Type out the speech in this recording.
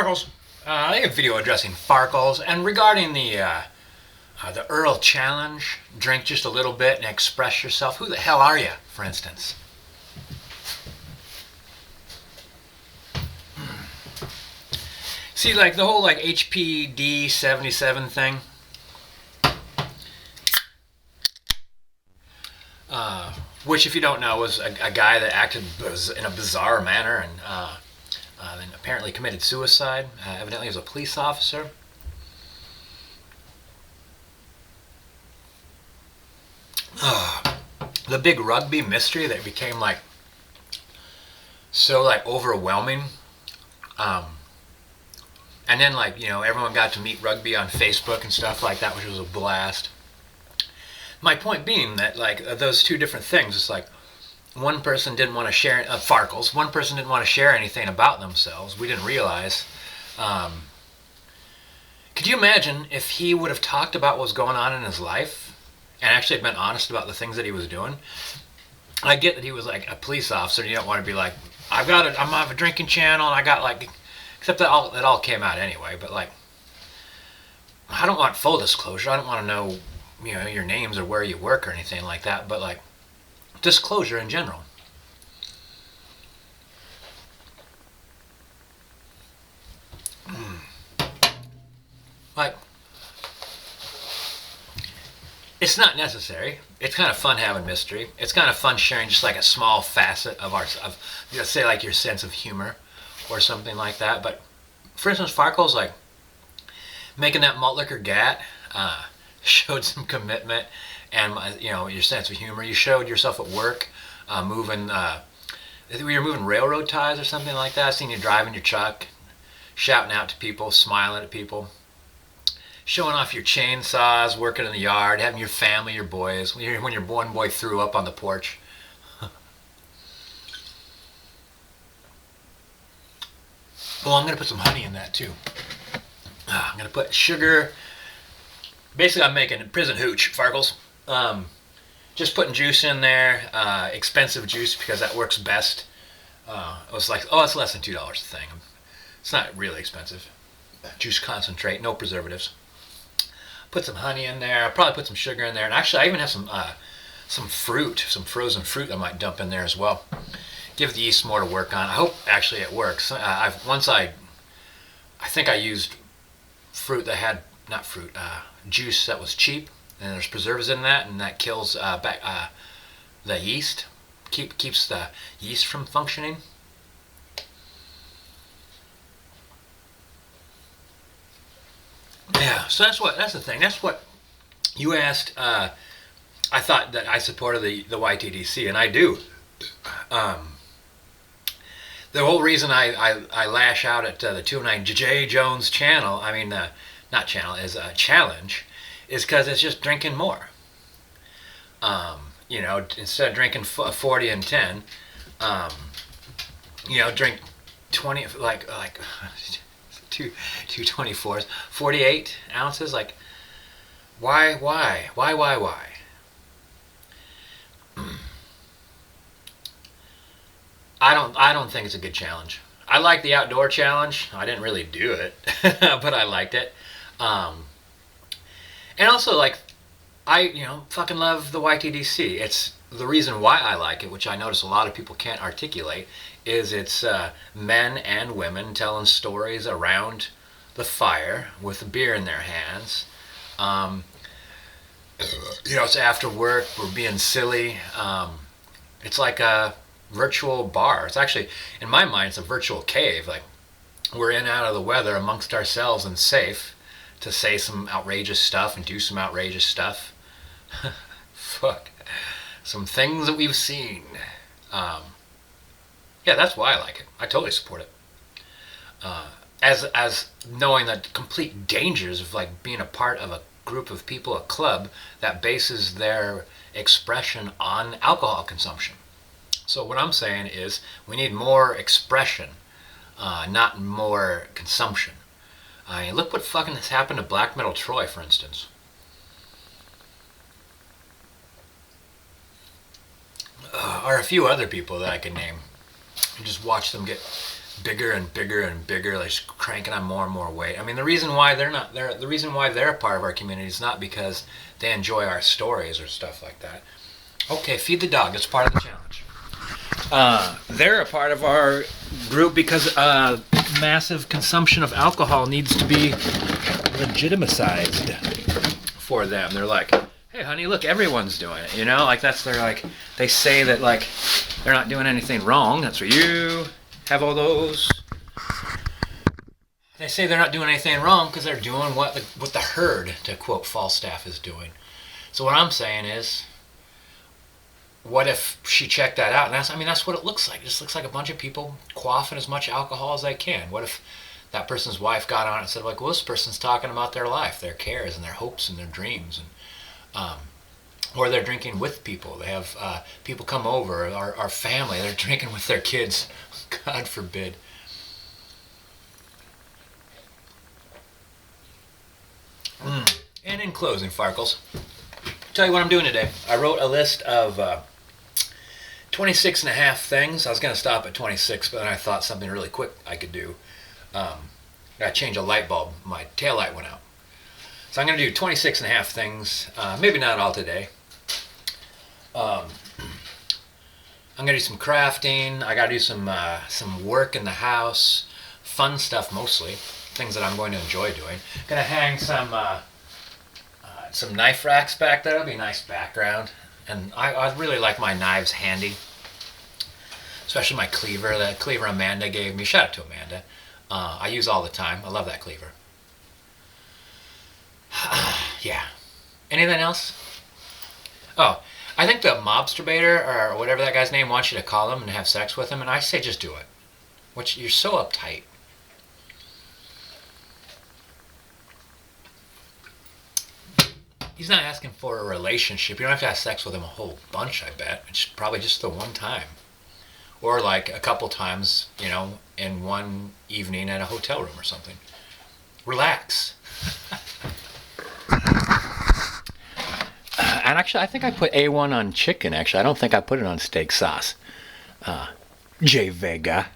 Farkles. I have a video addressing Farkles and regarding the Earl Challenge. Drink just a little bit and express yourself. Who the hell are you, for instance? See, like the whole HPD 77 thing. Which, if you don't know, was a guy that acted in a bizarre manner and then apparently committed suicide. Evidently, he was a police officer. The big rugby mystery that became so overwhelming. And then everyone got to meet rugby on Facebook and stuff like that, which was a blast. My point being that those two different things, it's like one person didn't want to share, Farkles, one person didn't want to share anything about themselves. We didn't realize. Could you imagine if he would have talked about what was going on in his life and actually had been honest about the things that he was doing? I get that he was like a police officer and you don't want to be like, I'm gonna have a drinking channel and I got except that all came out anyway, but I don't want full disclosure. I don't want to know your names or where you work or anything like that, but disclosure in general. It's not necessary. It's kind of fun having mystery. It's kind of fun sharing just a small facet of say your sense of humor or something like that. But for instance, Farkle's making that malt liquor gat showed some commitment and your sense of humor. You showed yourself at work moving. We were moving railroad ties or something like that. I seen you driving your truck, shouting out to people, smiling at people, showing off your chainsaws, working in the yard, having your family, your boys. When your one boy threw up on the porch. Well, I'm going to put some honey in that too. I'm going to put sugar. Basically, I'm making prison hooch, Farkles. Just putting juice in there, expensive juice because that works best. It was it's less than $2 a thing. It's not really expensive. Juice concentrate, no preservatives. Put some honey in there. I'll probably put some sugar in there, and actually, I even have some fruit, some frozen fruit I might dump in there as well. Give the yeast more to work on. I hope actually it works. I think I used fruit that had juice that was cheap, and there's preservatives in that, and that kills the yeast, keeps the yeast from functioning. Yeah, so that's the thing. That's what you asked. I thought that I supported the YTDC, and I do. The whole reason I lash out at the 209 J Jones channel, not channel, is a challenge, is because it's just drinking more. Instead of drinking 40 and 10, drink 20, two 24s, 48 ounces. Why? I don't think it's a good challenge. I like the outdoor challenge. I didn't really do it, but I liked it. And also, I fucking love the YTDC. It's the reason why I like it, which I notice a lot of people can't articulate, is it's men and women telling stories around the fire with a beer in their hands. It's after work. We're being silly. It's like a virtual bar. It's actually, in my mind, it's a virtual cave. We're in out of the weather amongst ourselves and safe to say some outrageous stuff and do some outrageous stuff. Fuck. Some things that we've seen. Yeah, that's why I like it. I totally support it. As knowing the complete dangers of being a part of a group of people, a club that bases their expression on alcohol consumption. So what I'm saying is we need more expression, not more consumption. Look what fucking has happened to Black Metal Troy, for instance. Or a few other people that I can name. And just watch them get bigger and bigger and bigger, like just cranking on more and more weight. I mean, the reason why they're not there, the reason why they're a part of our community is not because they enjoy our stories or stuff like that. Okay, feed the dog. It's part of the challenge. They're a part of our group because massive consumption of alcohol needs to be legitimized for them. They're like, hey, honey, look, everyone's doing it. You know, like they say that like they're not doing anything wrong. That's where you have all those. They say they're not doing anything wrong because they're doing what the herd, to quote Falstaff, is doing. So what I'm saying is, what if she checked that out? And that's what it looks like. It just looks like a bunch of people quaffing as much alcohol as they can. What if that person's wife got on it and said, like, well, this person's talking about their life, their cares, and their hopes and their dreams, and or they're drinking with people. They have people come over, our family. They're drinking with their kids. God forbid. And in closing, Farkles, I'll tell you what I'm doing today. I wrote a list of 26 and a half things. I was going to stop at 26, but then I thought something really quick I could do. I changed a light bulb. My tail light went out. So I'm going to do 26 and a half things. Maybe not all today. I'm going to do some crafting. I got to do some work in the house. Fun stuff mostly. Things that I'm going to enjoy doing. Going to hang some knife racks back there. That'll be a nice background. And I really like my knives handy. Especially my cleaver. That cleaver Amanda gave me. Shout out to Amanda. I use all the time. I love that cleaver. Yeah. Anything else? Oh, I think the mobsterbator, or whatever that guy's name, wants you to call him and have sex with him, and I say just do it. You're so uptight. He's not asking for a relationship. You don't have to have sex with him a whole bunch, I bet. It's probably just the one time. Or like a couple times, in one evening at a hotel room or something. Relax. And actually, I think I put A1 on chicken, actually. I don't think I put it on steak sauce. J Vega.